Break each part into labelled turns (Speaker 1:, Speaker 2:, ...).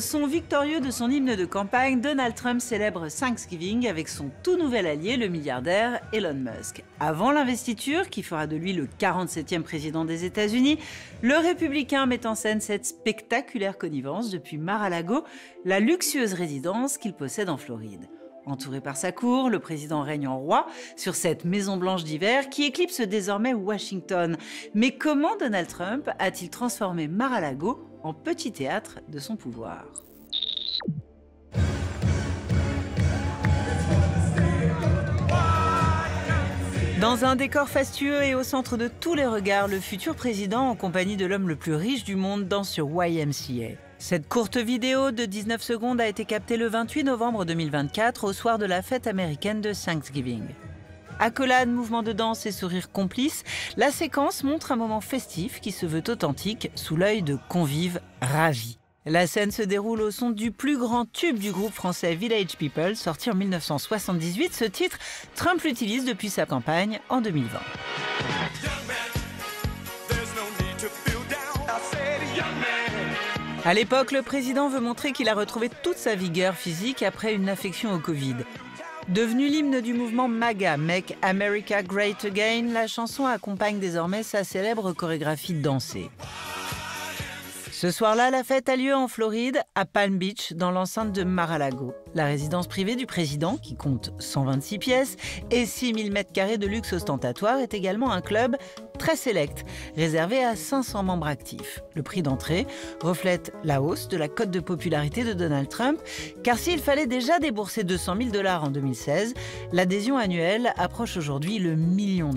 Speaker 1: son victorieux de son hymne de campagne, Donald Trump célèbre Thanksgiving avec son tout nouvel allié, le milliardaire Elon Musk. Avant l'investiture, qui fera de lui le 47e président des États-Unis, le républicain met en scène cette spectaculaire connivence depuis Mar-a-Lago, la luxueuse résidence qu'il possède en Floride. Entouré par sa cour, le président règne en roi sur cette Maison Blanche d'hiver qui éclipse désormais Washington. Mais comment Donald Trump a-t-il transformé Mar-a-Lago en petit théâtre de son pouvoir? Dans un décor fastueux et au centre de tous les regards, le futur président, en compagnie de l'homme le plus riche du monde, danse sur YMCA. Cette courte vidéo de 19 secondes a été captée le 28 novembre 2024, au soir de la fête américaine de Thanksgiving. Accolades, mouvements de danse et sourires complices, la séquence montre un moment festif qui se veut authentique sous l'œil de convives ravis. La scène se déroule au son du plus grand tube du groupe français Village People, sorti en 1978. Ce titre, Trump l'utilise depuis sa campagne en 2020. À l'époque, le président veut montrer qu'il a retrouvé toute sa vigueur physique après une infection au Covid. Devenue l'hymne du mouvement MAGA, Make America Great Again, la chanson accompagne désormais sa célèbre chorégraphie dansée. Ce soir-là, la fête a lieu en Floride, à Palm Beach, dans l'enceinte de Mar-a-Lago. La résidence privée du président, qui compte 126 pièces et 6000 m² de luxe ostentatoire, est également un club très sélect, réservé à 500 membres actifs. Le prix d'entrée reflète la hausse de la cote de popularité de Donald Trump, car s'il fallait déjà débourser 200 000 $ en 2016, l'adhésion annuelle approche aujourd'hui le $1 million.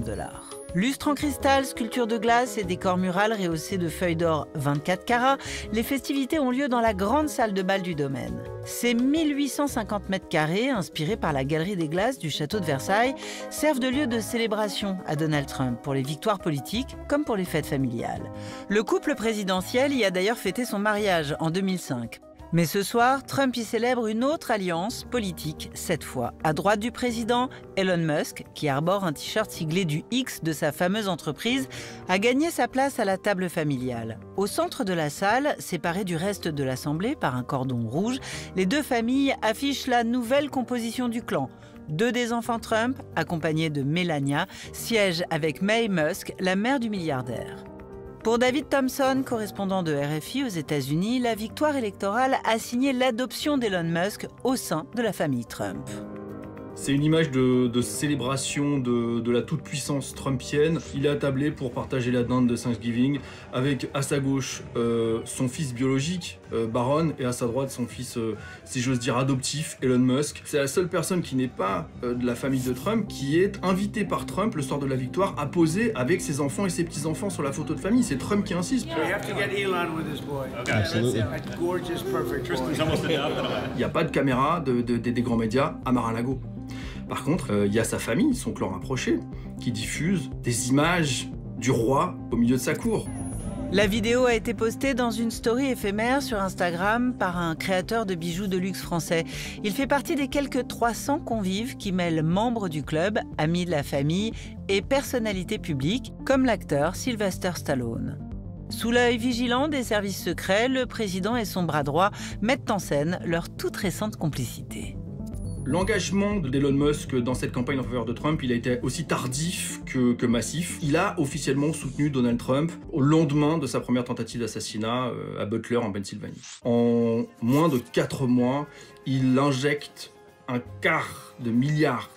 Speaker 1: Lustre en cristal, sculpture de glace et décor mural rehaussé de feuilles d'or 24 carats, les festivités ont lieu dans la grande salle de bal du domaine. Ces 1850 m², inspirés par la Galerie des Glaces du château de Versailles, servent de lieu de célébration à Donald Trump pour les victoires politiques comme pour les fêtes familiales. Le couple présidentiel y a d'ailleurs fêté son mariage en 2005. Mais ce soir, Trump y célèbre une autre alliance politique, cette fois. À droite du président, Elon Musk, qui arbore un t-shirt siglé du X de sa fameuse entreprise, a gagné sa place à la table familiale. Au centre de la salle, séparée du reste de l'Assemblée par un cordon rouge, les deux familles affichent la nouvelle composition du clan. Deux des enfants Trump, accompagnés de Melania, siègent avec May Musk, la mère du milliardaire. Pour David Thompson, correspondant de RFI aux États-Unis, la victoire électorale a signé l'adoption d'Elon Musk au sein de la famille Trump.
Speaker 2: C'est une image de célébration de la toute-puissance trumpienne. Il est attablé pour partager la dinde de Thanksgiving avec à sa gauche son fils biologique, Barron, et à sa droite son fils, si j'ose dire, adoptif, Elon Musk. C'est la seule personne qui n'est pas de la famille de Trump qui est invitée par Trump le soir de la victoire à poser avec ses enfants et ses petits-enfants sur la photo de famille. C'est Trump qui insiste. Il n'y a pas de caméra des grands médias à Mar-a-Lago. Par contre, il y a sa famille, son clan rapproché, qui diffuse des images du roi au milieu de sa cour.
Speaker 1: La vidéo a été postée dans une story éphémère sur Instagram par un créateur de bijoux de luxe français. Il fait partie des quelques 300 convives qui mêlent membres du club, amis de la famille et personnalités publiques, comme l'acteur Sylvester Stallone. Sous l'œil vigilant des services secrets, le président et son bras droit mettent en scène leur toute récente complicité.
Speaker 2: L'engagement d'Elon Musk dans cette campagne en faveur de Trump, il a été aussi tardif que massif. Il a officiellement soutenu Donald Trump au lendemain de sa première tentative d'assassinat à Butler en Pennsylvanie. En moins de 4 mois, il injecte $250 milliard,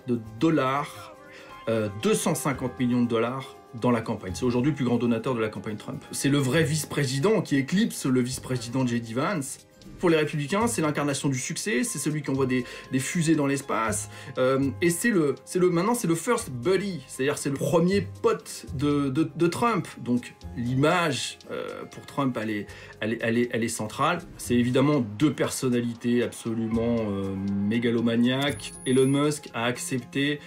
Speaker 2: 250 millions de $, dans la campagne. C'est aujourd'hui le plus grand donateur de la campagne Trump. C'est le vrai vice-président qui éclipse le vice-président J.D. Vance. Pour les Républicains, c'est l'incarnation du succès, c'est celui qui envoie des fusées dans l'espace, et maintenant c'est le first buddy, c'est-à-dire c'est le premier pote de Trump. Donc l'image pour Trump, elle est centrale. C'est évidemment deux personnalités absolument mégalomaniaques. Elon Musk a accepté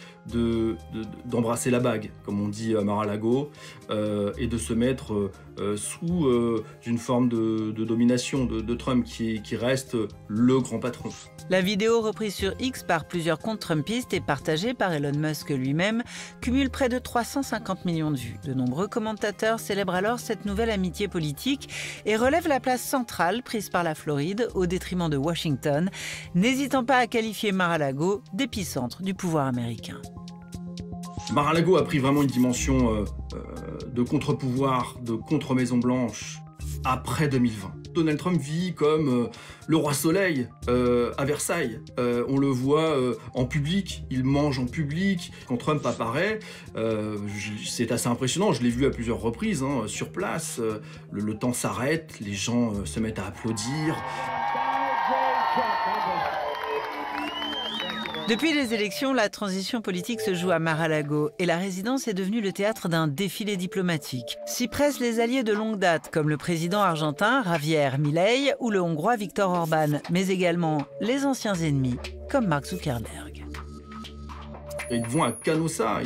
Speaker 2: d'embrasser la bague, comme on dit à Mar-a-Lago, et de se mettre sous une forme de domination de Trump qui reste le grand patron.
Speaker 1: La vidéo reprise sur X par plusieurs comptes trumpistes et partagée par Elon Musk lui-même cumule près de 350 millions de vues. De nombreux commentateurs célèbrent alors cette nouvelle amitié politique et relèvent la place centrale prise par la Floride au détriment de Washington, n'hésitant pas à qualifier Mar-a-Lago d'épicentre du pouvoir américain.
Speaker 2: Mar-a-Lago a pris vraiment une dimension de contre-pouvoir, de contre-Maison-Blanche après 2020. Donald Trump vit comme le roi soleil à Versailles. On le voit en public, il mange en public. Quand Trump apparaît, c'est assez impressionnant, je l'ai vu à plusieurs reprises, sur place. Le temps s'arrête, les gens se mettent à applaudir.
Speaker 1: Depuis les élections, la transition politique se joue à Mar-a-Lago et la résidence est devenue le théâtre d'un défilé diplomatique. S'y pressent les alliés de longue date, comme le président argentin Javier Milei ou le hongrois Viktor Orban, mais également les anciens ennemis, comme Mark Zuckerberg.
Speaker 2: Ils vont à Canossa,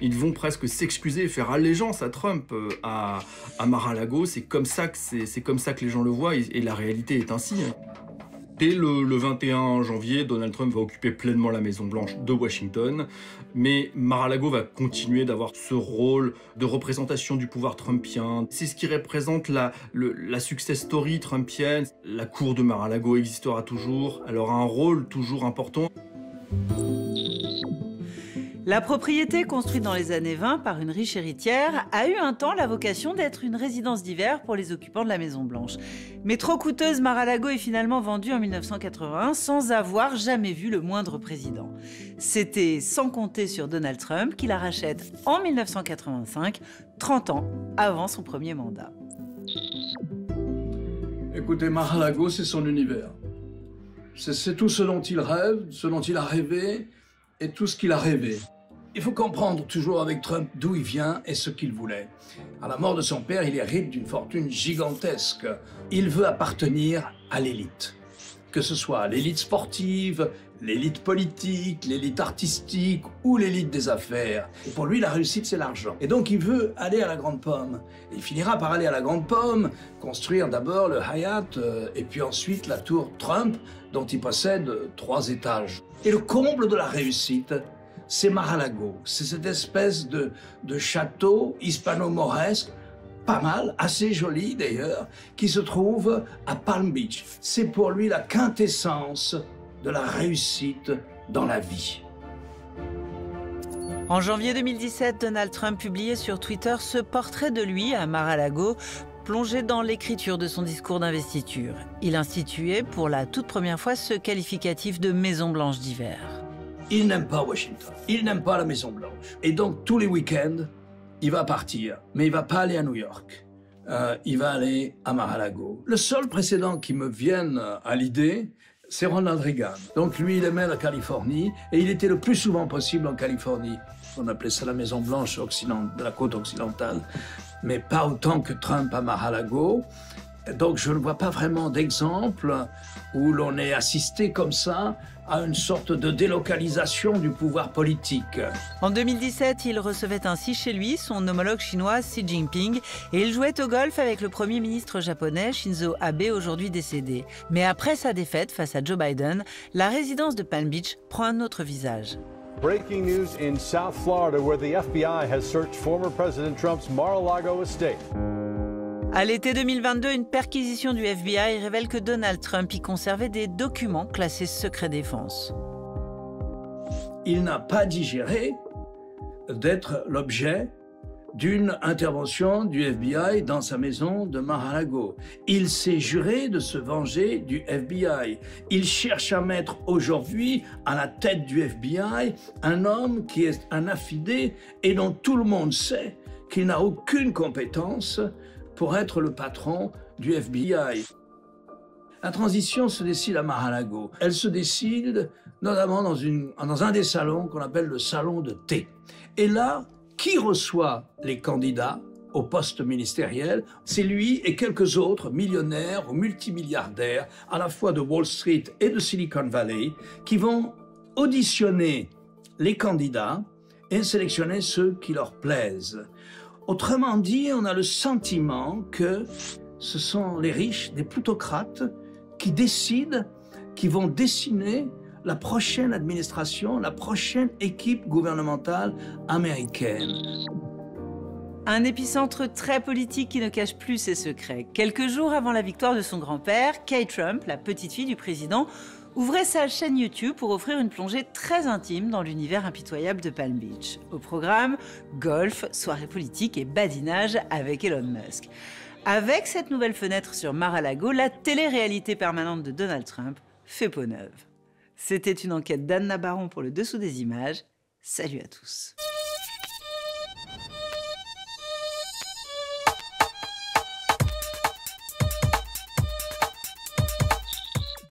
Speaker 2: ils vont presque s'excuser et faire allégeance à Trump à Mar-a-Lago. C'est comme ça que les gens le voient et la réalité est ainsi. Dès le 21 janvier, Donald Trump va occuper pleinement la Maison-Blanche de Washington, mais Mar-a-Lago va continuer d'avoir ce rôle de représentation du pouvoir trumpien. C'est ce qui représente la success story trumpienne. La cour de Mar-a-Lago existera toujours, elle aura un rôle toujours important.
Speaker 1: La propriété, construite dans les années 20 par une riche héritière, a eu un temps la vocation d'être une résidence d'hiver pour les occupants de la Maison-Blanche. Mais trop coûteuse, Mar-a-Lago est finalement vendue en 1981 sans avoir jamais vu le moindre président. C'était sans compter sur Donald Trump qui la rachète en 1985, 30 ans avant son premier mandat.
Speaker 3: Écoutez, Mar-a-Lago, c'est son univers. C'est tout ce dont il rêve, ce dont il a rêvé et tout ce qu'il a rêvé. Il faut comprendre toujours avec Trump d'où il vient et ce qu'il voulait. À la mort de son père, il hérite d'une fortune gigantesque. Il veut appartenir à l'élite. Que ce soit l'élite sportive, l'élite politique, l'élite artistique ou l'élite des affaires. Et pour lui, la réussite, c'est l'argent. Et donc, il veut aller à la Grande Pomme. Il finira par aller à la Grande Pomme, construire d'abord le Hyatt et puis ensuite la tour Trump, dont il possède 3 étages. Et le comble de la réussite, c'est Mar-a-Lago. C'est cette espèce de château hispano-mauresque, pas mal, assez joli d'ailleurs, qui se trouve à Palm Beach. C'est pour lui la quintessence de la réussite dans la vie.
Speaker 1: En janvier 2017, Donald Trump publiait sur Twitter ce portrait de lui à Mar-a-Lago, plongé dans l'écriture de son discours d'investiture. Il instituait pour la toute première fois ce qualificatif de Maison-Blanche d'hiver.
Speaker 3: Il n'aime pas Washington, il n'aime pas la Maison-Blanche. Et donc, tous les week-ends, il va partir. Mais il ne va pas aller à New York. Il va aller à Mar-a-Lago. Le seul précédent qui me vienne à l'idée, c'est Ronald Reagan. Donc, lui, il aimait la Californie et il était le plus souvent possible en Californie. On appelait ça la Maison-Blanche de la côte occidentale, mais pas autant que Trump à Mar-a-Lago. Donc, je ne vois pas vraiment d'exemple où l'on ait assisté comme ça à une sorte de délocalisation du pouvoir politique.
Speaker 1: En 2017, il recevait ainsi chez lui son homologue chinois Xi Jinping et il jouait au golf avec le Premier ministre japonais Shinzo Abe, aujourd'hui décédé. Mais après sa défaite face à Joe Biden, la résidence de Palm Beach prend un autre visage.
Speaker 4: Breaking news in South Florida, where the FBI has searched former President Trump's Mar-a-Lago estate.
Speaker 1: À l'été 2022, une perquisition du FBI révèle que Donald Trump y conservait des documents classés secret défense.
Speaker 3: Il n'a pas digéré d'être l'objet d'une intervention du FBI dans sa maison de Mar-a-Lago. Il s'est juré de se venger du FBI. Il cherche à mettre aujourd'hui à la tête du FBI un homme qui est un affidé et dont tout le monde sait qu'il n'a aucune compétence pour être le patron du FBI. La transition se décide à Mar-a-Lago. Elle se décide notamment dans un des salons qu'on appelle le salon de thé. Et là, qui reçoit les candidats au poste ministériel? C'est lui et quelques autres millionnaires ou multimilliardaires, à la fois de Wall Street et de Silicon Valley, qui vont auditionner les candidats et sélectionner ceux qui leur plaisent. Autrement dit, on a le sentiment que ce sont les riches, des plutocrates, qui décident, qui vont dessiner la prochaine administration, la prochaine équipe gouvernementale américaine.
Speaker 1: Un épicentre très politique qui ne cache plus ses secrets. Quelques jours avant la victoire de son grand-père, Kay Trump, la petite-fille du président, ouvrait sa chaîne YouTube pour offrir une plongée très intime dans l'univers impitoyable de Palm Beach. Au programme, golf, soirée politique et badinage avec Elon Musk. Avec cette nouvelle fenêtre sur Mar-a-Lago, la télé-réalité permanente de Donald Trump fait peau neuve. C'était une enquête d'Anna Baron pour le Dessous des images. Salut à tous.